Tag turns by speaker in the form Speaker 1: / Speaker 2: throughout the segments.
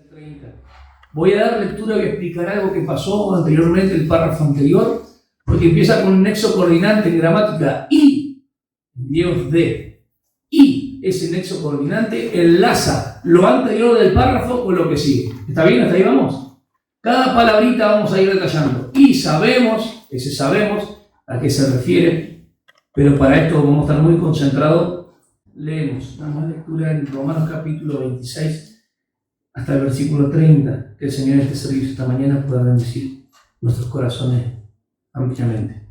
Speaker 1: 30. Voy a dar lectura y explicar algo que pasó anteriormente, el párrafo anterior, porque empieza con un nexo coordinante en gramática y, Dios de, y ese nexo coordinante enlaza lo anterior del párrafo con lo que sigue. ¿Está bien? ¿Hasta ahí vamos? Cada palabrita vamos a ir detallando. Y sabemos, ese sabemos a qué se refiere, pero para esto vamos a estar muy concentrados. Leemos una más lectura en Romanos capítulo 26 hasta el versículo 30, que el Señor en este servicio esta mañana pueda bendecir nuestros corazones ampliamente.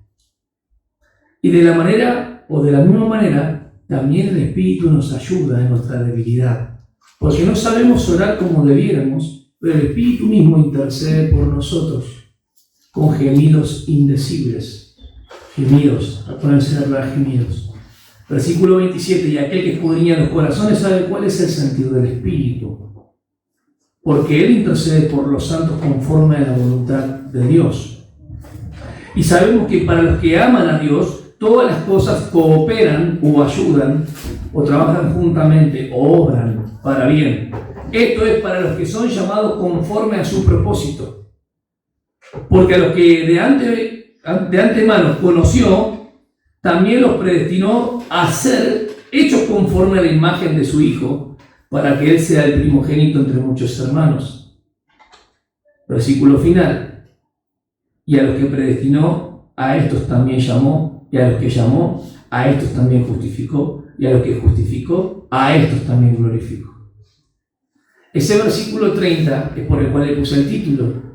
Speaker 1: Y de la manera, o de la misma manera, también el Espíritu nos ayuda en nuestra debilidad, porque no sabemos orar como debiéramos, pero el Espíritu mismo intercede por nosotros con gemidos indecibles. Gemidos, a ponerse a hablar gemidos. Versículo 27, y aquel que escudriña los corazones sabe cuál es el sentido del Espíritu, porque Él intercede por los santos conforme a la voluntad de Dios. Y sabemos que para los que aman a Dios, todas las cosas cooperan o ayudan, o trabajan juntamente, o obran para bien. Esto es para los que son llamados conforme a su propósito. Porque a los que de antemano conoció, también los predestinó a ser hechos conforme a la imagen de su Hijo, para que Él sea el primogénito entre muchos hermanos. Versículo final. Y a los que predestinó, a estos también llamó, y a los que llamó, a estos también justificó, y a los que justificó, a estos también glorificó. Ese versículo 30 es por el cual le puse el título.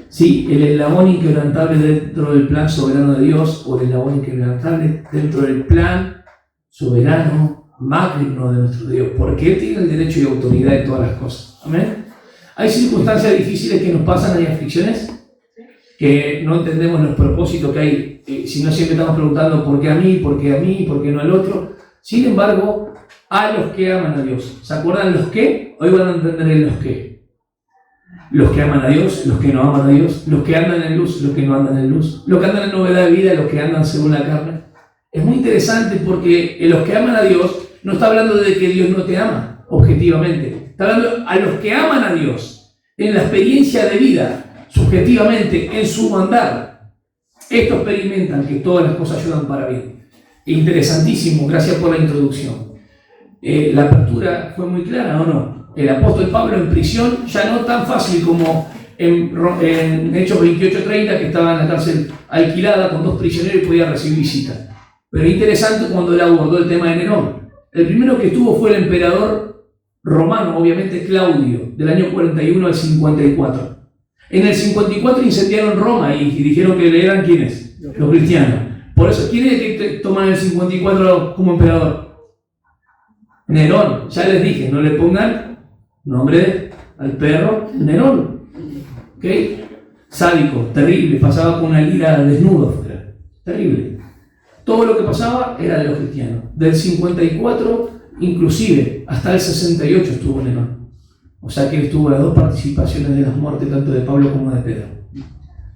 Speaker 1: Sí, el eslabón inquebrantable dentro del plan soberano de Dios, o el eslabón inquebrantable dentro del plan soberano, magno de nuestro Dios, porque Él tiene el derecho y autoridad de todas las cosas. Amén. Hay circunstancias difíciles que nos pasan, hay aflicciones, que no entendemos los propósitos que hay, si no siempre estamos preguntando ¿por qué a mí? ¿Por qué a mí? ¿Por qué no al otro? Sin embargo, a los que aman a Dios. ¿Se acuerdan los qué? Hoy van a entender el los qué. Los que aman a Dios, los que no aman a Dios, los que andan en luz, los que no andan en luz, los que andan en novedad de vida, los que andan según la carne. Es muy interesante porque los que aman a Dios no está hablando de que Dios no te ama, objetivamente. Está hablando a los que aman a Dios, en la experiencia de vida, subjetivamente, en su andar. Estos experimentan que todas las cosas ayudan para bien. Interesantísimo, gracias por la introducción. La apertura fue muy clara, ¿o no? El apóstol Pablo en prisión, ya no tan fácil como en Hechos 28:30, que estaba en la cárcel alquilada con 2 prisioneros y podía recibir visita. Pero es interesante cuando él abordó el tema de Nerón. El primero que estuvo fue el emperador romano, obviamente Claudio, del año 41 al 54. En el 54 incendiaron Roma y dijeron que eran ¿quiénes? Los cristianos. Por eso, ¿quién es el que toman el 54 como emperador? Nerón. Ya les dije, no le pongan nombre al perro Nerón. ¿Ok? Sádico, terrible, pasaba con una lira desnudo. Terrible. Todo lo que pasaba era de los cristianos. Del 54, inclusive, hasta el 68 estuvo Nerón. O sea que él estuvo las 2 participaciones de las muertes, tanto de Pablo como de Pedro.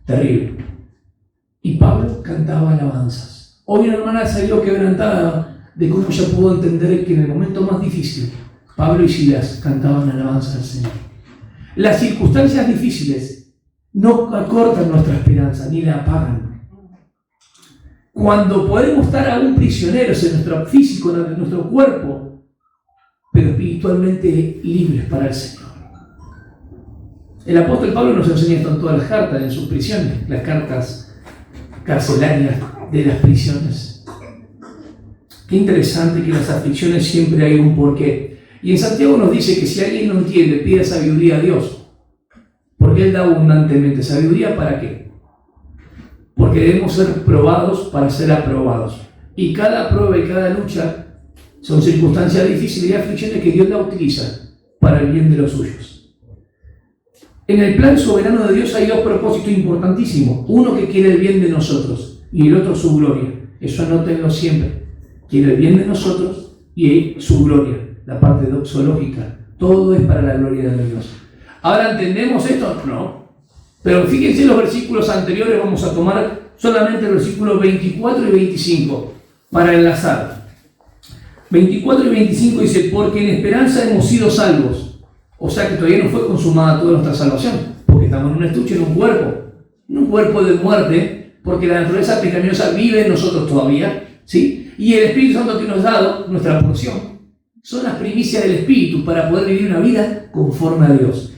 Speaker 1: Terrible. Y Pablo cantaba alabanzas. Hoy una hermana salió quebrantada de cómo ella pudo entender que en el momento más difícil, Pablo y Silas cantaban alabanza al Señor. Las circunstancias difíciles no acortan nuestra esperanza, ni la apagan. Cuando podemos estar aún prisioneros en nuestro físico, en nuestro cuerpo, pero espiritualmente libres para el Señor. El apóstol Pablo nos enseña esto en todas las cartas, en sus prisiones, las cartas carcelarias de las prisiones. Qué interesante que en las aflicciones siempre hay un porqué. Y en Santiago nos dice que si alguien no entiende, pide sabiduría a Dios, porque Él da abundantemente. ¿Sabiduría para qué? Porque debemos ser probados para ser aprobados. Y cada prueba y cada lucha son circunstancias difíciles y aflicciones que Dios la utiliza para el bien de los suyos. En el plan soberano de Dios hay 2 propósitos importantísimos. Uno que quiere el bien de nosotros y el otro su gloria. Eso anótenlo siempre. Quiere el bien de nosotros y su gloria. La parte doxológica, todo es para la gloria de Dios. ¿Ahora entendemos esto? No. Pero fíjense los versículos anteriores, vamos a tomar solamente los versículos 24 y 25 para enlazar. 24 y 25 dice, porque en esperanza hemos sido salvos. O sea que todavía no fue consumada toda nuestra salvación, porque estamos en un estuche, en un cuerpo de muerte, porque la naturaleza pecaminosa vive en nosotros todavía, ¿sí? Y el Espíritu Santo que nos ha dado, nuestra porción, son las primicias del Espíritu para poder vivir una vida conforme a Dios.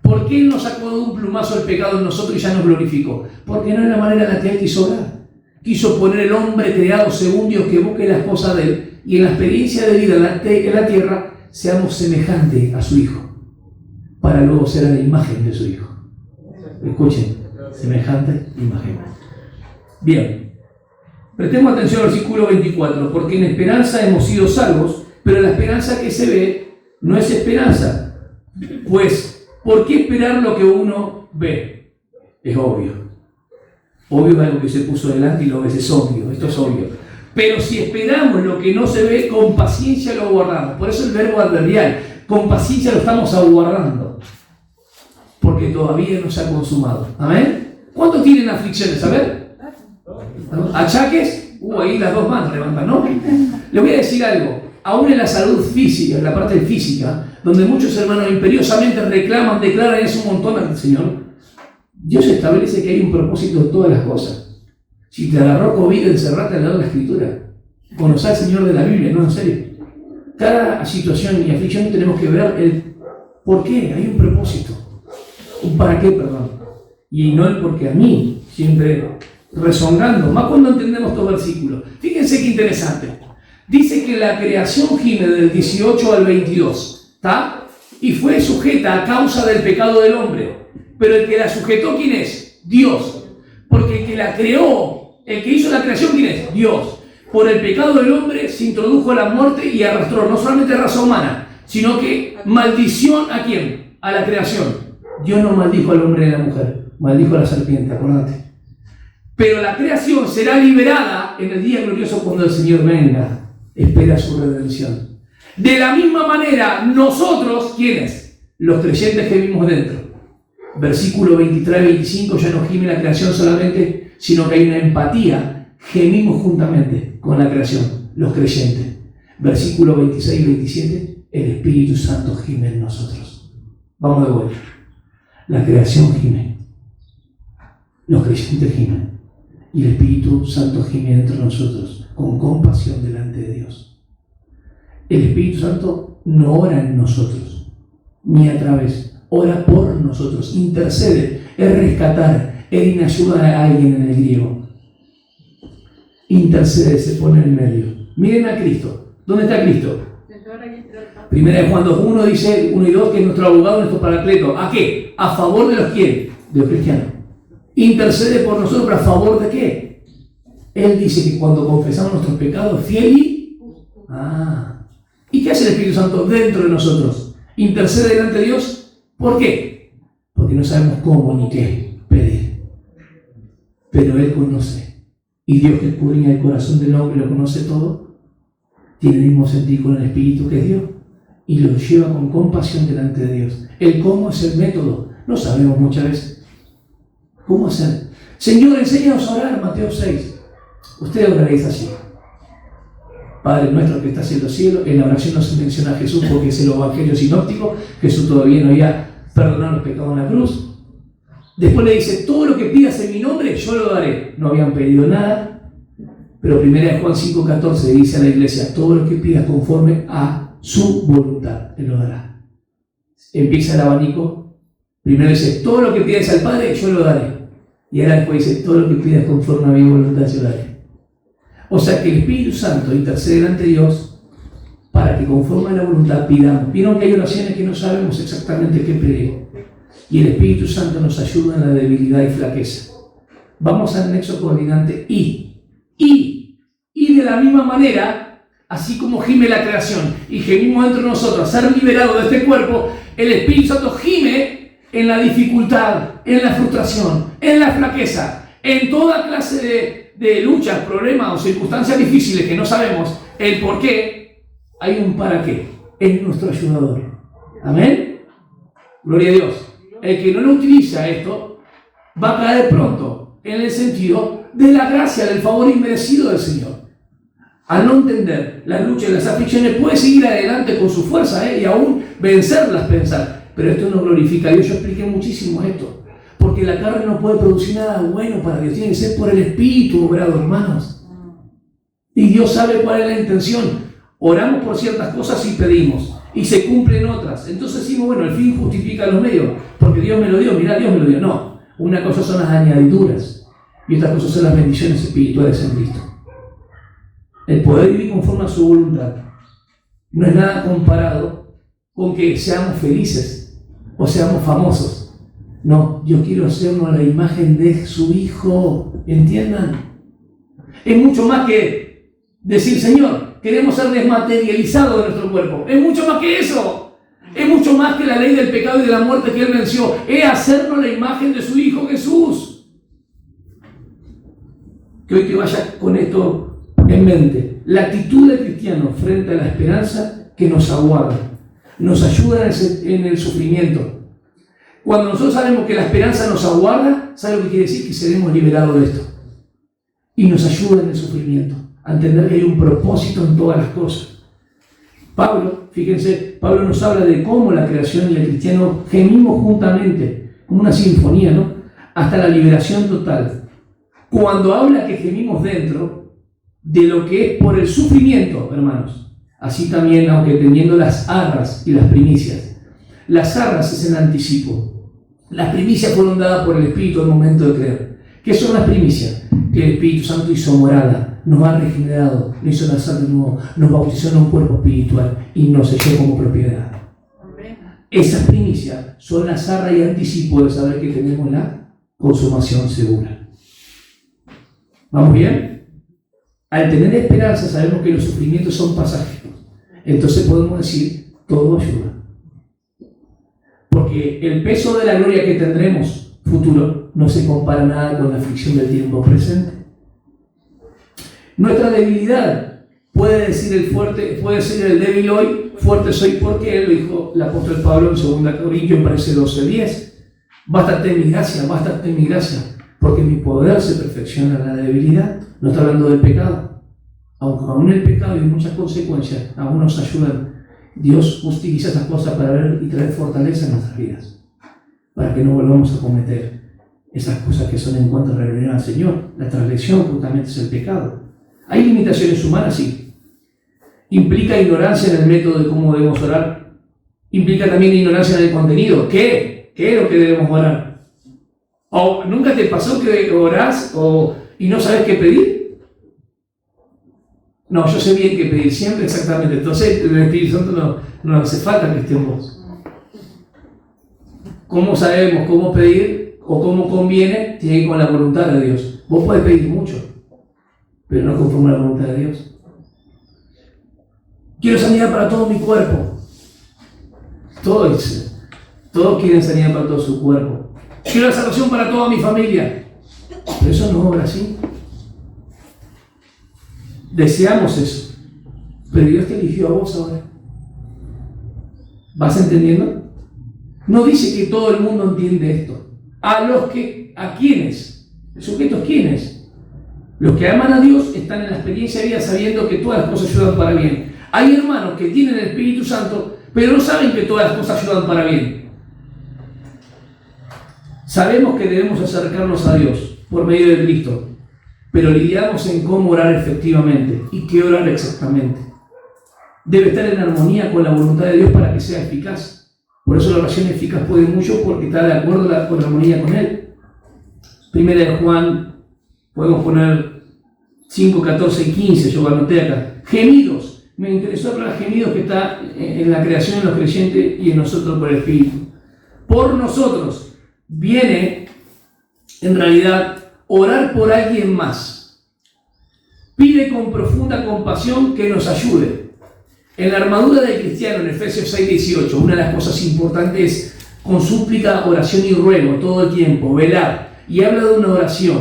Speaker 1: ¿Por qué Él nos sacó de un plumazo el pecado en nosotros y ya nos glorificó? Porque no es la manera en la que Él quiso obrar. Quiso poner el hombre creado según Dios que busque las cosas de Él, y en la experiencia de vida en la tierra seamos semejantes a su Hijo, para luego ser a la imagen de su Hijo. Escuchen, semejante imagen. Bien, prestemos atención al versículo 24, porque en esperanza hemos sido salvos, pero la esperanza que se ve no es esperanza. Pues, ¿por qué esperar lo que uno ve? Es obvio. Obvio es algo que se puso delante y lo ves, es obvio, esto es obvio. Pero si esperamos lo que no se ve, con paciencia lo aguardamos. Por eso el verbo adverbial, con paciencia lo estamos aguardando, porque todavía no se ha consumado. ¿Amén? ¿Cuántos tienen aflicciones? A ver. ¿Achaques? Ahí las dos manos levantan, ¿no? Les voy a decir algo. Aún en la salud física, en la parte física, donde muchos hermanos imperiosamente reclaman, declaran eso un montón al Señor, Dios establece que hay un propósito en todas las cosas. Si te agarró COVID, encerrate al lado de la Escritura. Conocer al Señor de la Biblia, no, en serio. Cada situación y aflicción tenemos que ver el por qué, hay un propósito. Un para qué, perdón. Y no el por qué a mí, siempre rezongando, más cuando entendemos estos versículos. Fíjense qué interesante. Dice que la creación gime del 18 al 22, ¿está? Y fue sujeta a causa del pecado del hombre. Pero el que la sujetó, ¿quién es? Dios. Porque el que la creó, el que hizo la creación, ¿quién es? Dios. Por el pecado del hombre se introdujo la muerte y arrastró no solamente raza humana, sino que maldición ¿a quién? A la creación. Dios no maldijo al hombre y a la mujer, maldijo a la serpiente, acordate. Pero la creación será liberada en el día glorioso cuando el Señor venga. Espera su redención. De la misma manera, nosotros, ¿quiénes? Los creyentes que vivimos dentro. Versículo 23 y 25, ya no gime la creación solamente, sino que hay una empatía. Gemimos juntamente con la creación, los creyentes. Versículo 26 y 27, el Espíritu Santo gime en nosotros. Vamos de vuelta. La creación gime. Los creyentes gimen. Y el Espíritu Santo gime entre nosotros, con compasión delante de Dios. El Espíritu Santo no ora en nosotros, ni a través. Ora por nosotros, intercede, es rescatar, es en ayuda a alguien en el griego. Intercede, se pone en medio. Miren a Cristo. ¿Dónde está Cristo? Primera de Juan 2:1 dice, 1 y 2, que es nuestro abogado, nuestro paracleto. ¿A qué? A favor de los quién? De los cristianos. Intercede por nosotros, ¿pero a favor de qué? Él dice que cuando confesamos nuestros pecados, fiel y... ¿Y qué hace el Espíritu Santo dentro de nosotros? Intercede delante de Dios. ¿Por qué? Porque no sabemos cómo ni qué pedir. Pero Él conoce. Y Dios que escudriña el corazón del hombre lo conoce todo, tiene el mismo sentir con el Espíritu que es Dios. Y lo lleva con compasión delante de Dios. El cómo es el método. No sabemos muchas veces. ¿Cómo hacer? Señor, enséñanos a orar, Mateo 6. Ustedes oraréis así. Padre nuestro que estás en los cielos. En la oración no se menciona a Jesús porque es el evangelio sinóptico. Jesús todavía no había perdonado los pecados en la cruz. Después le dice, todo lo que pidas en mi nombre, yo lo daré. No habían pedido nada. Pero primera de Juan 5:14 dice a la iglesia, todo lo que pidas conforme a su voluntad, Él lo dará. Empieza el abanico. Primero dice, todo lo que pidas al Padre, yo lo daré. Y ahora después dice, todo lo que pidas conforme a mi voluntad, yo lo daré. O sea que el Espíritu Santo intercede delante de Dios para que conforme a la voluntad pidamos. Vieron que hay oraciones que no sabemos exactamente qué pedir. Y el Espíritu Santo nos ayuda en la debilidad y flaqueza. Vamos al nexo coordinante y de la misma manera, así como gime la creación y gemimos dentro de nosotros a ser liberados de este cuerpo, el Espíritu Santo gime en la dificultad, en la frustración, en la flaqueza, en toda clase de luchas, problemas o circunstancias difíciles que no sabemos el por qué. Hay un para qué. Es nuestro ayudador. Amén. Gloria a Dios. El que no lo utiliza esto va a caer pronto en el sentido de la gracia, del favor inmerecido del Señor. al no entender las luchas y las aflicciones, puede seguir adelante con su fuerza y aún vencerlas, pensar. Pero esto no glorifica a Dios. Yo expliqué muchísimo esto. Porque la carne no puede producir nada bueno para Dios. Tiene que ser por el Espíritu obrado, hermanos. Y Dios sabe cuál es la intención. Oramos por ciertas cosas y pedimos. Y se cumplen otras. Entonces decimos, bueno, el fin justifica los medios. Porque Dios me lo dio. Mirá, Dios me lo dio. No. Una cosa son las añadiduras. Y otra cosa son las bendiciones espirituales en Cristo. El poder vivir conforme a su voluntad no es nada comparado con que seamos felices o seamos famosos. No, yo quiero hacernos a la imagen de su Hijo. ¿Entiendan? Es mucho más que decir, Señor, queremos ser desmaterializados de nuestro cuerpo. Es mucho más que eso. Es mucho más que la ley del pecado y de la muerte que Él venció. Es hacernos la imagen de su Hijo Jesús. Que hoy te vaya con esto en mente. La actitud del cristiano frente a la esperanza que nos aguarda, nos ayuda en el sufrimiento. Cuando nosotros sabemos que la esperanza nos aguarda, ¿sabe lo que quiere decir? Que seremos liberados de esto. Y nos ayuda en el sufrimiento, a entender que hay un propósito en todas las cosas. Pablo, fíjense, Pablo nos habla de cómo la creación y el cristiano gemimos juntamente, como una sinfonía, ¿no? Hasta la liberación total. Cuando habla que gemimos dentro de lo que es por el sufrimiento, hermanos, así también, aunque teniendo las arras y las primicias. Las arras es el anticipo. Las primicias fueron dadas por el Espíritu al momento de creer. ¿Qué son las primicias? Que el Espíritu Santo hizo morada, nos ha regenerado, nos hizo nacer de nuevo, nos bautizó en un cuerpo espiritual y nos selló como propiedad. Esas primicias son las arras y anticipo de saber que tenemos la consumación segura. ¿Vamos bien? Al tener esperanza sabemos que los sufrimientos son pasajeros. Entonces podemos decir, todo ayuda. Porque el peso de la gloria que tendremos futuro no se compara nada con la aflicción del tiempo presente. Nuestra debilidad, puede decir el fuerte, puede ser el débil hoy, fuerte soy porque Él, lo dijo el apóstol Pablo en 2 Corintios, parece 12:10. Bástate mi gracia, porque mi poder se perfecciona en la debilidad. No está hablando del pecado. Aunque aún el pecado y muchas consecuencias aún nos ayudan, Dios utiliza esas cosas para ver y traer fortaleza en nuestras vidas, para que no volvamos a cometer esas cosas que son en contra de la rebelión al Señor. La transgresión justamente es el pecado. ¿Hay limitaciones humanas? Sí. ¿Implica ignorancia en el método de cómo debemos orar? ¿Implica también ignorancia en el contenido? ¿Qué es lo que debemos orar? ¿O nunca te pasó que orás y no sabes qué pedir? No, yo sé bien qué pedir, siempre exactamente. Entonces el Espíritu Santo no hace falta que estemos. ¿Cómo sabemos cómo pedir o cómo conviene? Tiene que ir con la voluntad de Dios. Vos podés pedir mucho, pero no conforme a la voluntad de Dios. Quiero sanidad para todo mi cuerpo. Todos quieren sanidad para todo su cuerpo. Quiero la salvación para toda mi familia. Pero eso no obra así. Deseamos eso, pero Dios te eligió a vos ahora. ¿Vas entendiendo? No dice que todo el mundo entiende esto. ¿A quiénes? ¿El sujeto es quiénes? Los que aman a Dios están en la experiencia de vida sabiendo que todas las cosas ayudan para bien. Hay hermanos que tienen el Espíritu Santo, pero no saben que todas las cosas ayudan para bien. Sabemos que debemos acercarnos a Dios por medio de Cristo, pero lidiamos en cómo orar efectivamente y qué orar exactamente. Debe estar en armonía con la voluntad de Dios para que sea eficaz. Por eso la oración eficaz puede mucho, porque está de acuerdo con la armonía con Él. Primera de Juan, podemos poner 5, 14 y 15, yo lo anoté acá. Gemidos. Me interesó hablar de gemidos que está en la creación de los creyentes y en nosotros por el Espíritu. Por nosotros viene, en realidad, orar por alguien más. Pide con profunda compasión que nos ayude. En la armadura del cristiano, en Efesios 6:18, una de las cosas importantes es con súplica, oración y ruego todo el tiempo, velar. Y habla de una oración.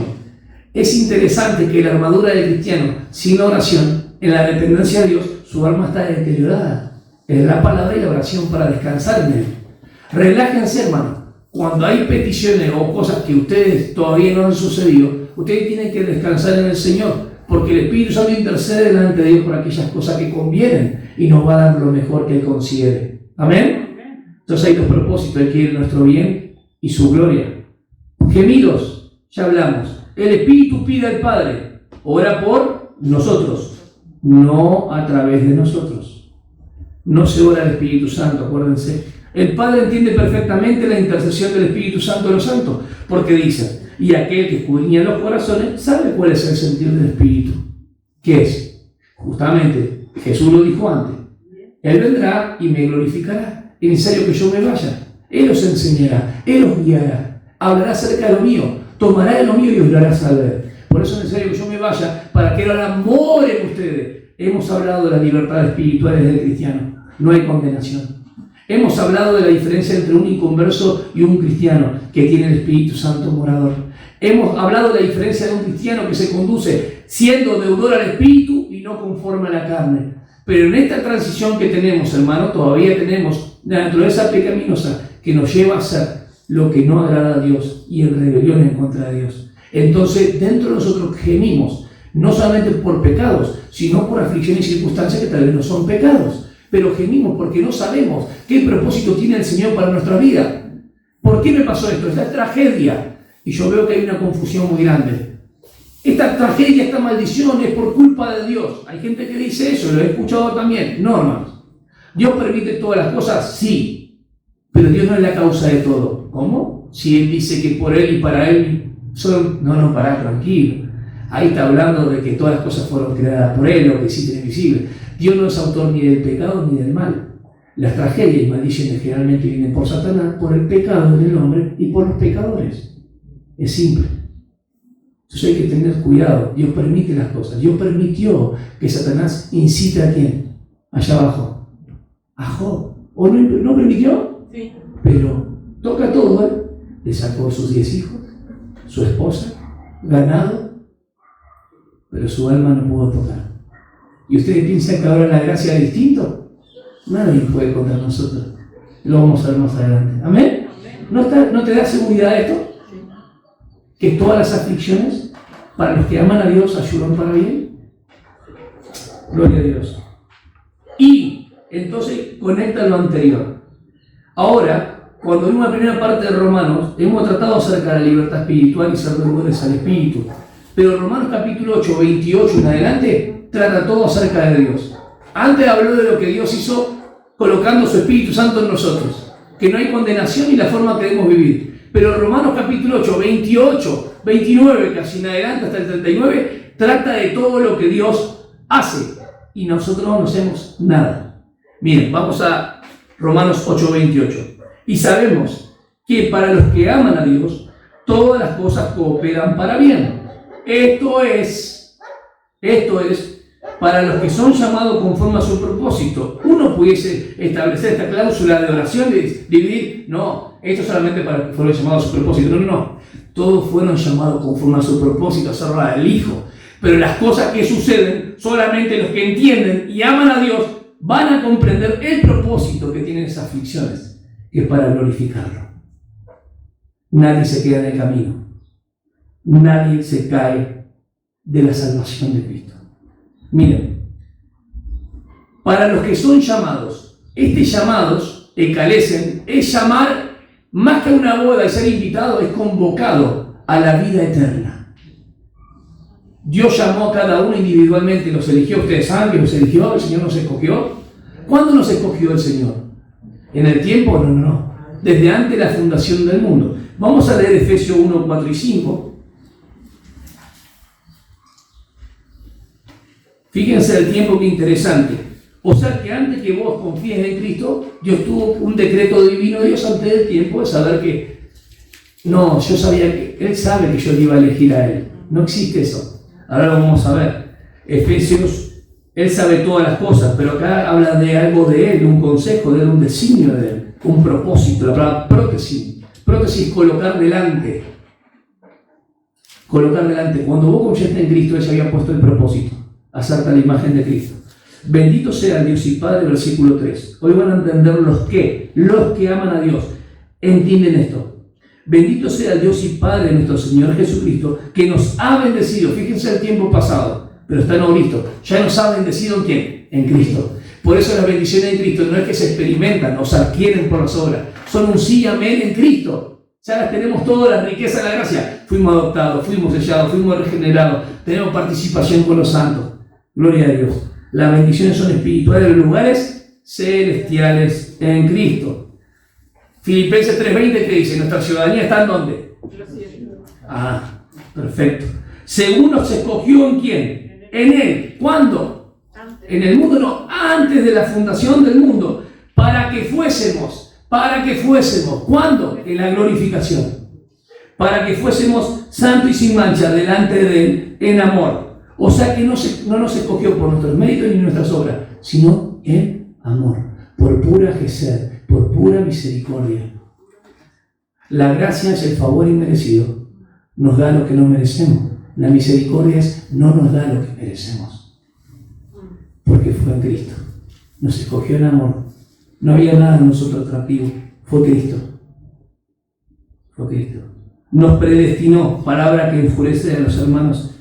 Speaker 1: Es interesante que la armadura del cristiano, sin la oración, en la dependencia de Dios, su alma está deteriorada. Es la palabra y la oración para descansar en Él. Relájense, hermano. Cuando hay peticiones o cosas que ustedes todavía no han sucedido, ustedes tienen que descansar en el Señor. porque el Espíritu Santo intercede delante de Dios por aquellas cosas que convienen y nos va a dar lo mejor que Él considere. ¿Amén? Entonces hay dos propósitos: Él quiere nuestro bien y su gloria. Gemidos, ya hablamos. El Espíritu pide al Padre, ora por nosotros, no a través de nosotros. No se ora al Espíritu Santo, acuérdense. El Padre entiende perfectamente la intercesión del Espíritu Santo de los santos, porque dice: y aquel que escudriña los corazones sabe cuál es el sentir del Espíritu. ¿Qué es? Justamente, Jesús lo dijo antes: Él vendrá y me glorificará. Es necesario que yo me vaya. Él os enseñará, Él os guiará, hablará acerca de lo mío, tomará de lo mío y os lo hará saber. Por eso es necesario que yo me vaya, para que Él ahora more en ustedes. Hemos hablado de las libertades espirituales del cristiano. No hay condenación. Hemos hablado de la diferencia entre un inconverso y un cristiano que tiene el Espíritu Santo morador. Hemos hablado de la diferencia de un cristiano que se conduce siendo deudor al Espíritu y no conforme a la carne. Pero en esta transición que tenemos, hermano, todavía tenemos la naturaleza pecaminosa que nos lleva a hacer lo que no agrada a Dios y en rebelión en contra de Dios. Entonces, dentro de nosotros gemimos, no solamente por pecados, sino por aflicciones y circunstancias que tal vez no son pecados. Pero gemimos porque no sabemos qué propósito tiene el Señor para nuestra vida. ¿Por qué me pasó esto? Esta tragedia. Y yo veo que hay una confusión muy grande. Esta tragedia, esta maldición es por culpa de Dios. Hay gente que dice eso, lo he escuchado también. No, hermanos. ¿Dios permite todas las cosas? Sí. Pero Dios no es la causa de todo. ¿Cómo? Si Él dice que por Él y para Él son... No, pará, tranquilo. Ahí está hablando de que todas las cosas fueron creadas por Él, lo que existe es invisible. Dios no es autor ni del pecado ni del mal. Las tragedias y maldiciones generalmente vienen por Satanás, por el pecado del hombre y por los pecadores. Es simple. Entonces hay que tener cuidado. Dios permite las cosas. Dios permitió que Satanás incite a quién. Allá abajo. A Job. ¿O no permitió? Sí. Pero toca todo, ¿eh? Le sacó sus 10 hijos, su esposa, ganado, pero su alma no pudo tocar. ¿Y ustedes piensan que ahora la gracia es distinto? Nadie puede contra nosotros. Lo vamos a ver más adelante. ¿Amén? ¿No te da seguridad esto? Que todas las aflicciones para los que aman a Dios ayudan para bien. Gloria a Dios. Y entonces conecta lo anterior. Ahora, cuando vimos la primera parte de Romanos, hemos tratado acerca de la libertad espiritual y ser deudores al Espíritu. Pero Romanos capítulo 8, 28 en adelante, trata todo acerca de Dios. Antes habló de lo que Dios hizo colocando su Espíritu Santo en nosotros, que no hay condenación ni la forma que debemos vivir. Pero Romanos capítulo 8, 28, 29, casi en adelante hasta el 39, trata de todo lo que Dios hace y nosotros no hacemos nada. Miren, vamos a Romanos 8, 28. Y sabemos que para los que aman a Dios, todas las cosas cooperan para bien. Esto es para los que son llamados conforme a su propósito. Uno pudiese establecer esta cláusula de oración de dividir, no, esto solamente para los que fueron llamados a su propósito. No. Todos fueron llamados conforme a su propósito, a ser el Hijo. Pero las cosas que suceden, solamente los que entienden y aman a Dios van a comprender el propósito que tienen esas aflicciones, que es para glorificarlo. Nadie se queda en el camino. Nadie se cae de la salvación de Cristo. Miren, para los que son llamados, llamados, ekalesen, es llamar, más que a una boda y ser invitado, es convocado a la vida eterna. Dios llamó a cada uno individualmente, los eligió. Ustedes saben que los eligió, el Señor nos escogió. ¿Cuándo nos escogió el Señor? ¿En el tiempo? No. Desde antes de la fundación del mundo. Vamos a leer Efesios 1, 4 y 5. Fíjense el tiempo, que interesante. O sea que antes que vos confíes en Cristo, Dios tuvo un decreto divino de Dios antes del tiempo de saber que, no, yo sabía que Él sabe que yo le iba a elegir a Él. No existe eso. Ahora lo vamos a ver. Efesios, Él sabe todas las cosas, pero acá habla de algo de Él, de un consejo de Él, un designio de Él, un propósito. La palabra prótesis. Prótesis, colocar delante. Colocar delante. Cuando vos confiaste en Cristo, Él se había puesto el propósito. Hacerte la imagen de Cristo. Bendito sea Dios y Padre, versículo 3. Hoy van a entender los que aman a Dios, entienden esto. Bendito sea Dios y Padre de nuestro Señor Jesucristo, que nos ha bendecido. Fíjense el tiempo pasado. pero están en Cristo. Ya no saben bendecido en quién, en Cristo. Por eso las bendiciones de Cristo no es que se experimentan o se adquieren por las obras, son un sí y amén en Cristo. Ya las tenemos todas, la riqueza de la gracia. Fuimos adoptados, fuimos sellados, fuimos regenerados, tenemos participación con los santos. Gloria a Dios. Las bendiciones son espirituales en lugares celestiales en Cristo. Filipenses 3:20 que dice, nuestra ciudadanía está en ¿dónde? Perfecto. Según nos escogió en quién, en Él. ¿Cuándo? En el mundo no, antes de la fundación del mundo, para que fuésemos. ¿Cuándo? En la glorificación. Para que fuésemos santos y sin mancha delante de Él en amor. O sea que no nos escogió por nuestros méritos ni nuestras obras, sino en amor, por pura gesed, por pura misericordia. La gracia es el favor inmerecido, nos da lo que no merecemos. La misericordia es no nos da lo que merecemos, porque fue en Cristo. Nos escogió en amor. No había nada en nosotros atractivo, fue Cristo. Nos predestinó, palabra que enfurece a los hermanos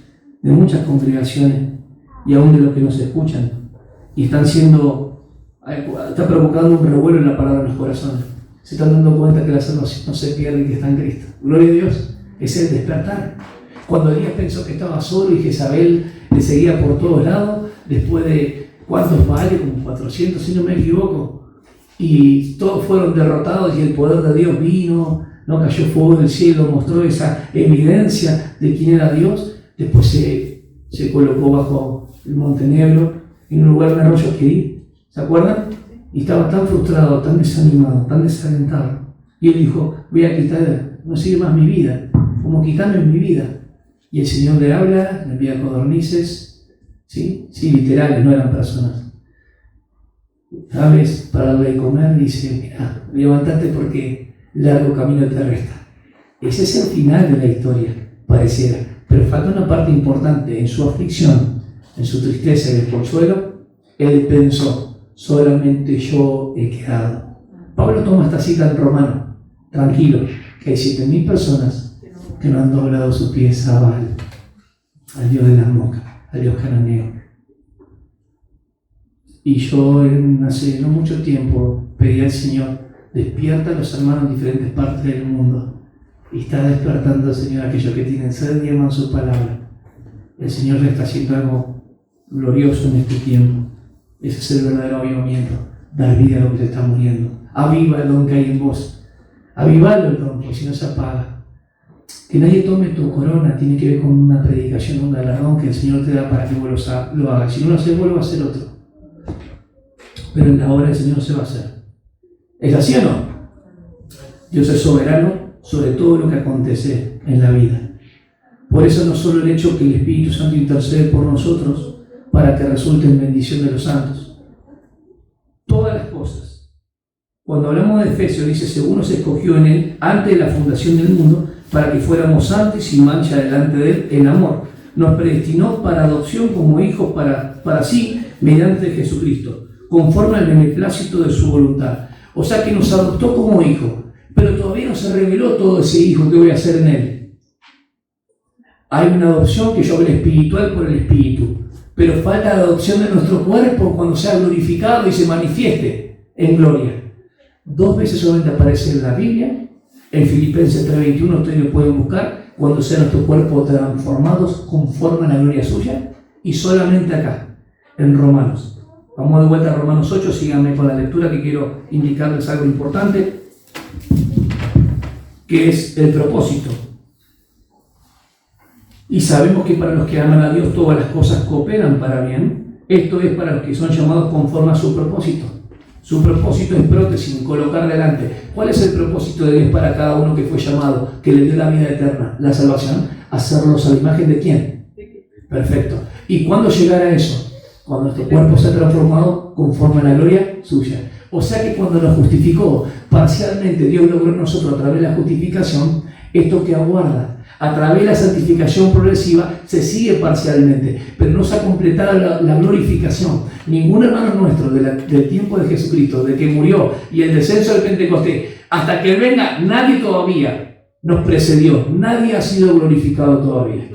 Speaker 1: de muchas congregaciones y aún de los que nos escuchan, y está provocando un revuelo en la palabra en los corazones. Se están dando cuenta que la salvación no se pierde y que está en Cristo. Gloria a Dios, es el despertar. Cuando Elías pensó que estaba solo y Jezabel le seguía por todos lados, después de ¿cuántos vale? Como 400, si no me equivoco, y todos fueron derrotados y el poder de Dios vino, no cayó fuego del cielo, mostró esa evidencia de quién era Dios. Después se colocó bajo el Monte Negro, en un lugar de arroyo que ¿se acuerdan? Y estaba tan frustrado, tan desanimado, tan desalentado. Y él dijo, voy a quitar, no sirve más mi vida, como quitarme mi vida. Y el Señor le habla, le envía codornices, ¿sí? Sí, literales, no eran personas. Aves para darle de comer, dice, mira, levántate porque largo camino te resta. Ese es el final de la historia, pareciera. Pero falta una parte importante. En su aflicción, en su tristeza y desconsuelo, él pensó, solamente yo he quedado. Pablo toma esta cita en Romano, tranquilo, que hay 7.000 personas que no han doblado sus pies a Baal, al Dios de las moscas, al Dios cananeo. Y yo hace no mucho tiempo pedí al Señor, despierta a los hermanos en diferentes partes del mundo. Y está despertando, Señor, aquellos que tienen sed y aman su palabra. El Señor le está haciendo algo glorioso en este tiempo. Ese es el verdadero avivamiento. Dar vida a lo que se está muriendo. Aviva el don que hay en vos. Avivalo el don, porque si no se apaga. Que nadie tome tu corona tiene que ver con una predicación, un galardón que el Señor te da para que vos lo hagas. Si no lo haces, vuelvo a hacer otro. Pero en la obra del Señor se va a hacer. ¿Es así o no? Dios es soberano sobre todo lo que acontece en la vida. Por eso no solo el hecho que el Espíritu Santo intercede por nosotros para que resulte en bendición de los santos. Todas las cosas. Cuando hablamos de Efesios, dice, según nos escogió en Él antes de la fundación del mundo, para que fuéramos santos y sin mancha delante de Él en amor. Nos predestinó para adopción como hijos para sí, mediante Jesucristo, conforme al beneplácito de su voluntad. O sea que nos adoptó como hijos. Pero todavía no se reveló todo ese hijo que voy a hacer en él. Hay una adopción que yo hablé espiritual por el Espíritu, pero falta la adopción de nuestro cuerpo cuando sea glorificado y se manifieste en gloria. 2 veces solamente aparece en la Biblia, en Filipenses 3:21, ustedes lo pueden buscar, cuando sea nuestro cuerpo transformados conforme a la gloria suya, y solamente acá, en Romanos. Vamos de vuelta a Romanos 8, síganme con la lectura que quiero indicarles algo importante, que es el propósito. Y sabemos que para los que aman a Dios todas las cosas cooperan para bien. Esto es para los que son llamados conforme a su propósito. Su propósito es prótesis, colocar delante. ¿Cuál es el propósito de Dios para cada uno que fue llamado, que le dio la vida eterna, la salvación? Hacernos a la imagen de ¿quién? Perfecto. ¿Y cuándo llegará eso? Cuando nuestro cuerpo sea transformado conforme a la gloria suya. O sea que cuando nos justificó parcialmente, Dios logró en nosotros a través de la justificación esto que aguarda. A través de la santificación progresiva se sigue parcialmente, pero no se ha completado la glorificación. Ningún hermano nuestro del tiempo de Jesucristo, de que murió y el descenso del Pentecostés, hasta que venga, nadie todavía nos precedió, nadie ha sido glorificado todavía.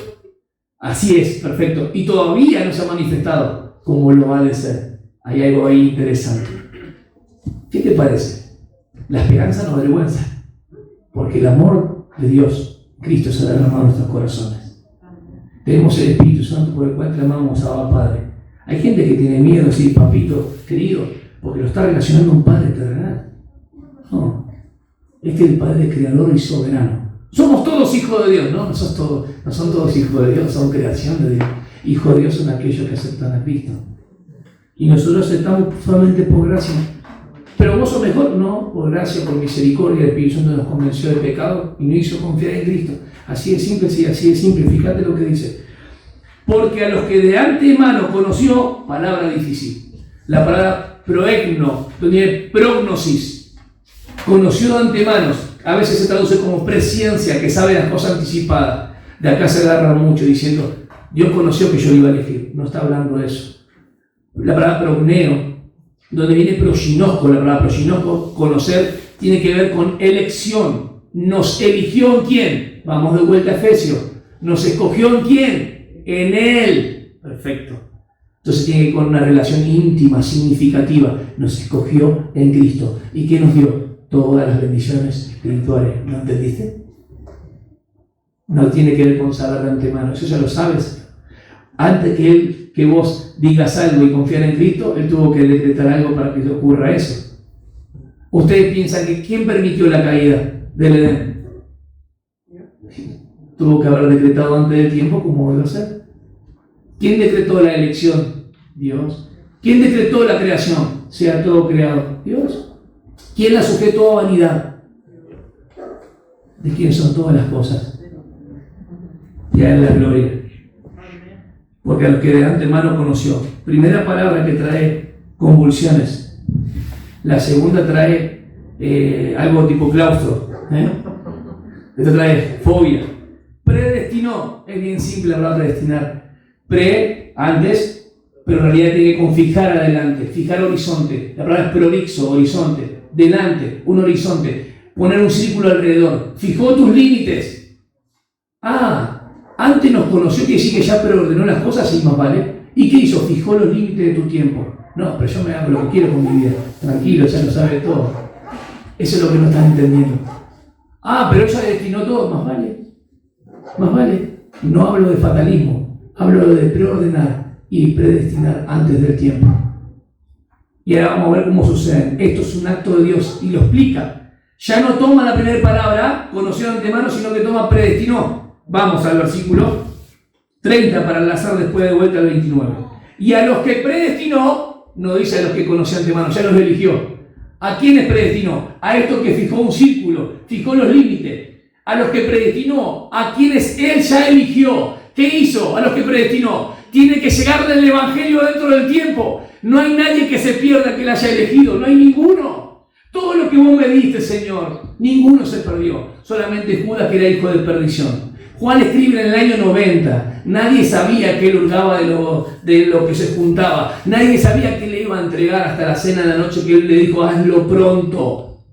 Speaker 1: Así es, perfecto. Y todavía no se ha manifestado como lo va a ser. Hay algo ahí interesante. ¿Qué te parece? La esperanza no avergüenza, porque el amor de Dios, Cristo, se ha derramado en nuestros corazones. Tenemos el Espíritu Santo por el cual clamamos a Abba Padre. Hay gente que tiene miedo de decir papito querido, porque lo está relacionando a un Padre terrenal. No, este es el Padre creador y soberano. Somos todos hijos de Dios, ¿no? No son todos hijos de Dios, son creación de Dios. Hijos de Dios son aquellos que aceptan a Cristo. Y nosotros aceptamos solamente por gracia. Pero vos sos mejor, no, por gracia, por misericordia, el Espíritu Santo nos convenció del pecado y nos hizo confiar en Cristo. Así de simple, sí, así de simple. Fíjate lo que dice. Porque a los que de antemano conoció, palabra difícil, la palabra proegno, donde prognosis, conoció de antemano, a veces se traduce como presciencia, que sabe las cosas anticipadas. De acá se agarra mucho diciendo, Dios conoció que yo iba a elegir. No está hablando de eso. La palabra progneo, donde viene proginosco, la palabra proginosco, conocer, tiene que ver con elección. ¿Nos eligió en quién? Vamos de vuelta a Efesios. ¿Nos escogió en quién? En Él. Perfecto. Entonces tiene que ver con una relación íntima, significativa. Nos escogió en Cristo. ¿Y qué nos dio? Todas las bendiciones espirituales. ¿No entendiste? No tiene que ver con saber de antemano. Eso ya lo sabes. Antes que vos digas algo y confiar en Cristo, Él tuvo que decretar algo para que te ocurra eso. Ustedes piensan que ¿quién permitió la caída del Edén? Tuvo que haber decretado antes del tiempo como debe ser. ¿Quién decretó la elección? Dios. ¿Quién decretó la creación? Sea todo creado. Dios. ¿Quién la sujetó a vanidad? ¿De quién son todas las cosas? Y a Él la gloria. Porque a los que de antemano conoció. Primera palabra que trae convulsiones. La segunda trae algo tipo claustro. Esta trae fobia. Predestinó. Es bien simple la palabra predestinar. Antes, pero en realidad tiene que fijar adelante. Fijar horizonte. La palabra es prolixo, horizonte. Delante, un horizonte. Poner un círculo alrededor. Fijó tus límites. Antes nos conoció, quiere decir que ya preordenó las cosas y más vale. ¿Y qué hizo? Fijó los límites de tu tiempo. No, pero yo me hago lo que quiero con mi vida. Tranquilo, ya lo sabe todo. Eso es lo que no estás entendiendo. Pero ella destinó todo, más vale. Más vale. No hablo de fatalismo, hablo de preordenar y predestinar antes del tiempo. Y ahora vamos a ver cómo sucede. Esto es un acto de Dios y lo explica. Ya no toma la primera palabra, conoció de antemano, sino que toma predestinó. Vamos al versículo 30 para enlazar después de vuelta al 29. Y a los que predestinó, no dice a los que conoció de antemano, ya los eligió. ¿A quiénes predestinó? A estos que fijó un círculo, fijó los límites. A los que predestinó, a quienes Él ya eligió. ¿Qué hizo? A los que predestinó. Tiene que llegar del Evangelio dentro del tiempo. No hay nadie que se pierda que Él haya elegido, no hay ninguno. Todo lo que vos me diste, Señor, ninguno se perdió. Solamente Judas, que era hijo de perdición. Juan escribe en el año 90. Nadie sabía que él hurgaba de lo que se juntaba. Nadie sabía que le iba a entregar hasta la cena de la noche, que él le dijo, hazlo pronto.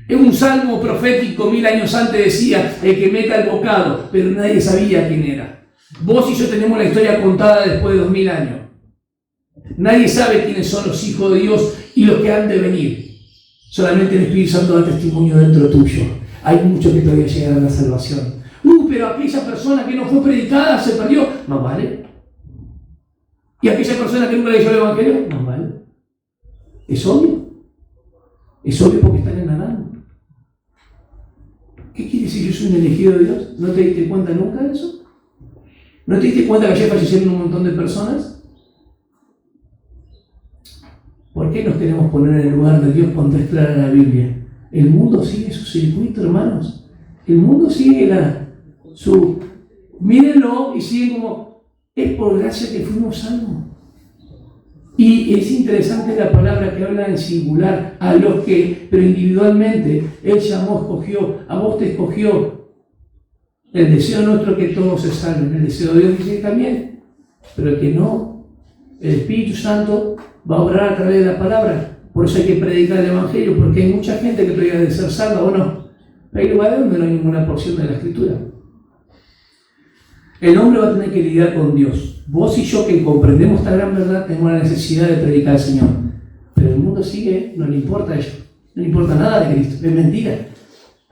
Speaker 1: En un salmo profético 1000 años antes decía, el que meta el bocado, pero nadie sabía quién era. Vos y yo tenemos la historia contada después de 2000 años. Nadie sabe quiénes son los hijos de Dios y los que han de venir. Solamente el Espíritu Santo da testimonio dentro tuyo. Hay muchos que todavía llegan a la salvación. Pero aquella persona que no fue predicada se perdió. Más vale. Y aquella persona que nunca le leyó el Evangelio, más vale. Es obvio. Es obvio porque están en Adán. ¿Qué quiere decir yo soy un elegido de Dios? ¿No te diste cuenta nunca de eso? ¿No te diste cuenta que ayer fallecieron un montón de personas? ¿Por qué nos queremos poner en el lugar de Dios cuando es clara la Biblia? El mundo sigue su circuito, hermanos. El mundo sigue mírenlo y siguen como, es por gracia que fuimos salvos. Y es interesante la palabra que habla en singular, a los que, pero individualmente, Él llamó, escogió, a vos te escogió. El deseo nuestro es que todos se salven, el deseo de Dios dice también, pero el que no, el Espíritu Santo va a obrar a través de la palabra. Por eso hay que predicar el Evangelio, porque hay mucha gente que todavía debe ser salva o no. Hay lugares donde no hay ninguna porción de la Escritura. El hombre va a tener que lidiar con Dios. Vos y yo, que comprendemos esta gran verdad, tenemos la necesidad de predicar al Señor. Pero el mundo sigue, no le importa a ellos. No le importa nada de Cristo. Es mentira.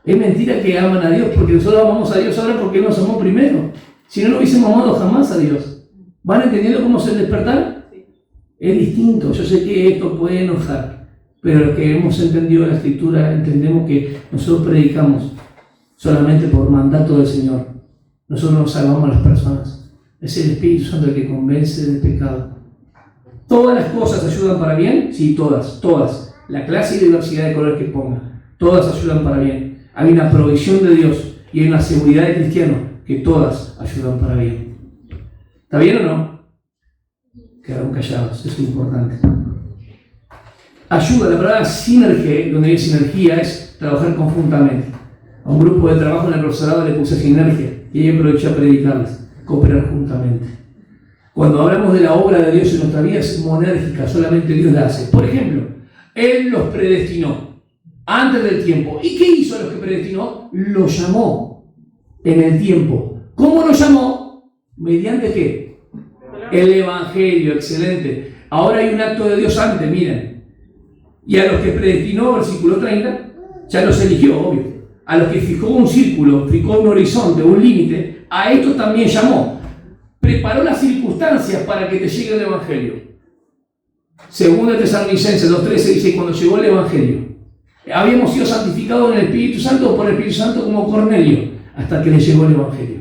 Speaker 1: Es mentira que aman a Dios, porque nosotros amamos a Dios ahora porque nos amó primero. Si no, no hubiésemos amado jamás a Dios. ¿Van entendiendo cómo es el despertar? Es distinto. Yo sé que esto puede enojar, pero los que hemos entendido la Escritura entendemos que nosotros predicamos solamente por mandato del Señor. Nosotros no salvamos a las personas. Es el Espíritu Santo el que convence del pecado. ¿Todas las cosas ayudan para bien? Sí, todas, todas. La clase y diversidad de colores que ponga, todas ayudan para bien. Hay una provisión de Dios y hay una seguridad de cristiano que todas ayudan para bien. ¿Está bien o no? Quedaron callados, eso es importante. Ayuda, la palabra sinergia, donde hay sinergia, es trabajar conjuntamente. A un grupo de trabajo en el profesorado le puse sinergia y ahí aproveché a predicarles, cooperar juntamente. Cuando hablamos de la obra de Dios en nuestra vida es monérgica, solamente Dios la hace. Por ejemplo, Él los predestinó antes del tiempo. ¿Y qué hizo a los que predestinó? Los llamó en el tiempo. ¿Cómo los llamó? ¿Mediante qué? El Evangelio, excelente. Ahora hay un acto de Dios antes, miren. Y a los que predestinó, versículo 30, ya los eligió, obvio. A los que fijó un círculo, fijó un horizonte, un límite, a estos también llamó. Preparó las circunstancias para que te llegue el Evangelio. Según de Tesalonicenses 2:13 dice, cuando llegó el Evangelio, habíamos sido santificados en el Espíritu Santo o por el Espíritu Santo como Cornelio, hasta que le llegó el Evangelio.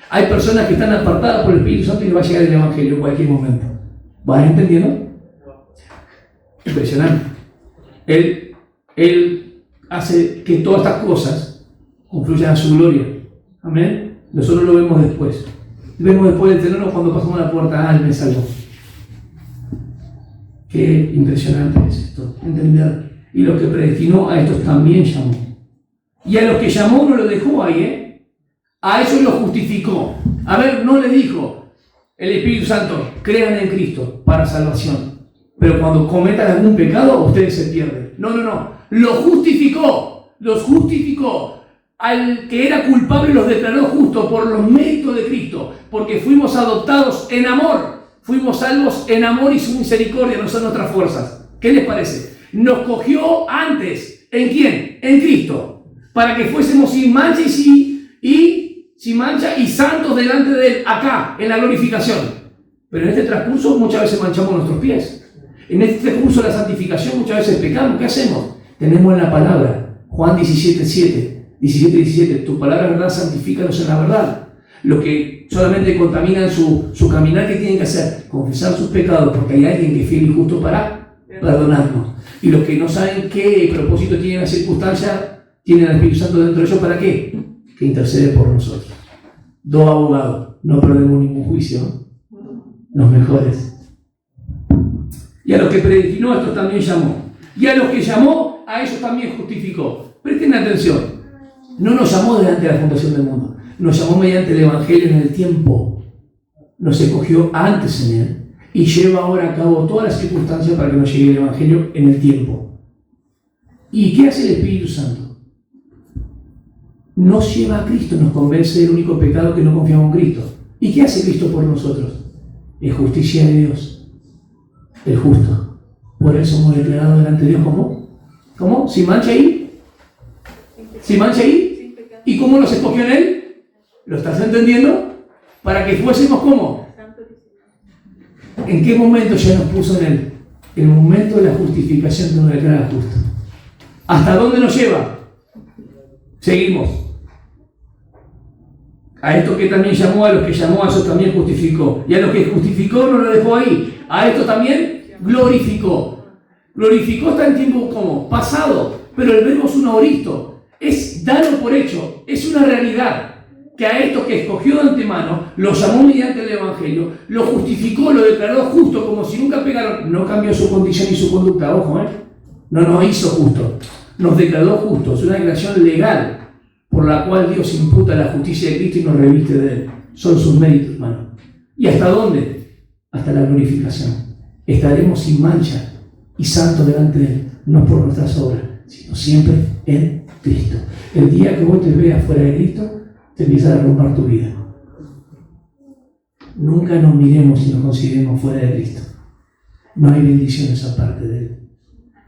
Speaker 1: Hay personas que están apartadas por el Espíritu Santo y les va a llegar el Evangelio en cualquier momento. ¿Vas entendiendo? Impresionante. Él hace que todas estas cosas confluyan a su gloria. Amén. Nosotros lo vemos después. Vemos después de tenerlo cuando pasamos la puerta. Él me salvó. Qué impresionante es esto. ¿Entender? Y los que predestinó, a estos también llamó. Y a los que llamó no lo dejó ahí, A ellos los justificó. A ver, no le dijo el Espíritu Santo, crean en Cristo para salvación. Pero cuando cometan algún pecado, ustedes se pierden. No. Los justificó. Los justificó. Al que era culpable los declaró justo por los méritos de Cristo. Porque fuimos adoptados en amor. Fuimos salvos en amor y su misericordia, no son nuestras fuerzas. ¿Qué les parece? Nos cogió antes. ¿En quién? En Cristo. Para que fuésemos sin mancha sin mancha y santos delante de Él, acá, en la glorificación. Pero en este transcurso muchas veces manchamos nuestros pies. En este transcurso de la santificación muchas veces pecamos. ¿Qué hacemos? Tenemos en la palabra, Juan 17:17, tu palabra es verdad, santifícanos en la verdad. Los que solamente contaminan su caminar, ¿qué tienen que hacer? Confesar sus pecados, porque hay alguien que es fiel y justo para perdonarnos. Y los que no saben qué propósito tiene la circunstancia, tienen al Espíritu Santo dentro de ellos, ¿para qué? Que intercede por nosotros. 2 abogados, no perdemos ningún juicio, ¿no? Los mejores. Y a los que predestinó, a estos también llamó. Y a los que llamó, a ellos también justificó. Presten atención, no nos llamó delante de la fundación del mundo, nos llamó mediante el Evangelio en el tiempo. Nos escogió antes en Él y lleva ahora a cabo todas las circunstancias para que nos llegue el Evangelio en el tiempo. ¿Y qué hace el Espíritu Santo? Nos lleva a Cristo, nos convence del único pecado que no confiamos en Cristo. ¿Y qué hace Cristo por nosotros? Es justicia de Dios, el justo. Por eso somos declarados delante de Dios ¿cómo? ¿Sin mancha ahí? ¿Sin mancha ahí? ¿Y cómo nos escogió en Él? ¿Lo estás entendiendo? Para que fuésemos ¿cómo? ¿En qué momento ya nos puso en Él? En el momento de la justificación que nos declara justo. ¿Hasta dónde nos lleva? Seguimos. A estos que también llamó, a los que llamó, a esos también justificó. Y a los que justificó no lo dejó ahí. A estos también glorificó. Glorificó está en tiempo como pasado, pero el verbo es un aoristo. Es darlo por hecho. Es una realidad. Que a estos que escogió de antemano, los llamó mediante el Evangelio, lo justificó, lo declaró justo, como si nunca pegaron. No cambió su condición y su conducta, ojo, no nos hizo justo, nos declaró justos. Es una declaración legal por la cual Dios imputa la justicia de Cristo y nos reviste de Él. Son sus méritos, hermano. ¿Y hasta dónde? Hasta la glorificación. Estaremos sin mancha y santos delante de Él, no por nuestras obras, sino siempre en Cristo. El día que vos te veas fuera de Cristo, te empieza a derrumbar tu vida. nunca nos miremos y nos consideremos fuera de Cristo. No hay bendiciones aparte de Él.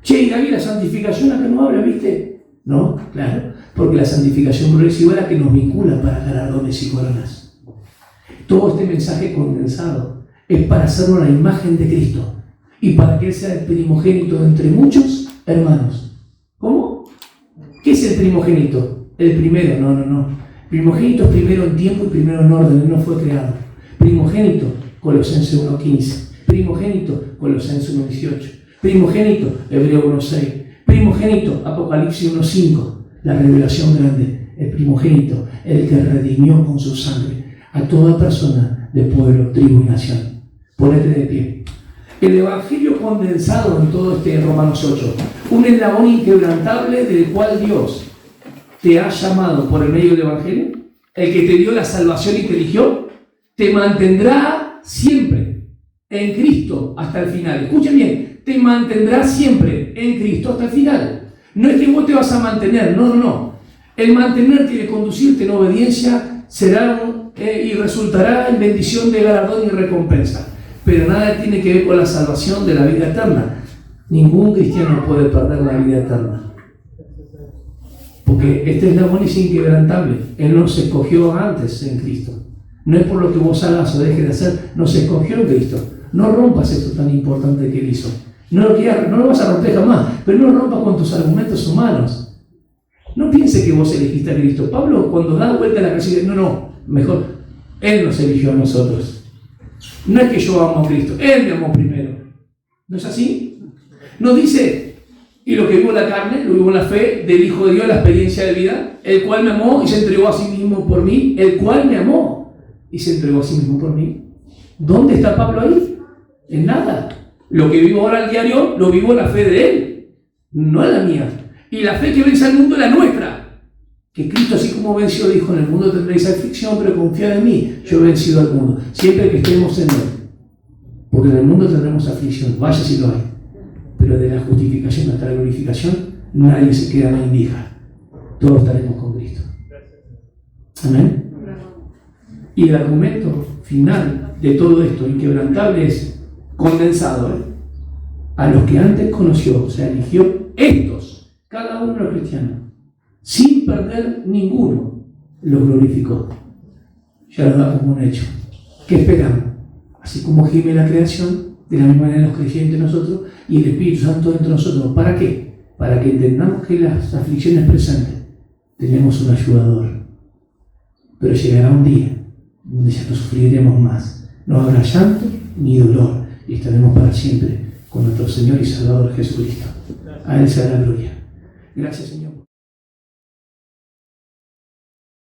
Speaker 1: Che, y David, la santificación a que no habla, ¿viste? No, claro, porque la santificación progresiva es la que nos vincula para galardones y coronas. Todo este mensaje condensado es para hacerlo la imagen de Cristo y para que Él sea el primogénito entre muchos hermanos. ¿Cómo? ¿Qué es el primogénito? El primero, no. Primogénito es primero en tiempo y primero en orden, Él no fue creado. Primogénito, Colosenses 1:15. Primogénito, Colosenses 1:18. Primogénito, Hebreo 1:6. Primogénito, Apocalipsis 1:5. La revelación grande, el primogénito, el que redimió con su sangre a toda persona de pueblo, tribu y nación. Ponete de pie. El Evangelio condensado en todo este Romanos 8, un eslabón inquebrantable del cual Dios te ha llamado por el medio del Evangelio, el que te dio la salvación y te eligió, te mantendrá siempre en Cristo hasta el final. Escuchen bien, te mantendrá siempre en Cristo hasta el final. No es que vos te vas a mantener, no. El mantenerte y el conducirte en obediencia será y resultará en bendición de galardón y recompensa. Pero nada tiene que ver con la salvación de la vida eterna. Ningún cristiano puede perder la vida eterna. Porque este eslabón es inquebrantable. Él nos escogió antes en Cristo. No es por lo que vos hagas o dejes de hacer, nos escogió en Cristo. No rompas esto tan importante que Él hizo. No lo vas a romper jamás, pero no lo rompas con tus argumentos humanos. No piense que vos elegiste a Cristo. Pablo, cuando da vuelta a la casa, dice, mejor, Él nos eligió a nosotros. No es que yo amo a Cristo, Él me amó primero. ¿No es así? No dice, y lo que vivo en la carne, lo vivo en la fe del Hijo de Dios, la experiencia de vida, el cual me amó y se entregó a sí mismo por mí, el cual me amó y se entregó a sí mismo por mí. ¿Dónde está Pablo ahí? En nada. Lo que vivo ahora al diario, lo vivo en la fe de Él, no en la mía. Y la fe que vence al mundo es la nuestra. Que Cristo, así como venció, dijo, en el mundo tendréis aflicción, pero confiad en mí, yo he vencido al mundo. Siempre que estemos en Él. Porque en el mundo tendremos aflicción, vaya si lo hay. Pero de la justificación hasta la glorificación, nadie se queda en indija. Todos estaremos con Cristo. Amén. Y el argumento final de todo esto, inquebrantable, es condensado. A los que antes conoció, o sea, eligió estos, cada uno de los cristianos, sin perder ninguno, los glorificó. Ya lo da como un hecho. ¿Qué esperamos? Así como gime la creación, de la misma manera los creyentes nosotros y el Espíritu Santo dentro de nosotros. ¿Para qué? Para que entendamos que las aflicciones presentes tenemos un ayudador. Pero llegará un día donde ya no sufriremos más. No habrá llanto ni dolor y estaremos para siempre con nuestro Señor y Salvador Jesucristo. A Él sea la gloria. Gracias, Señor.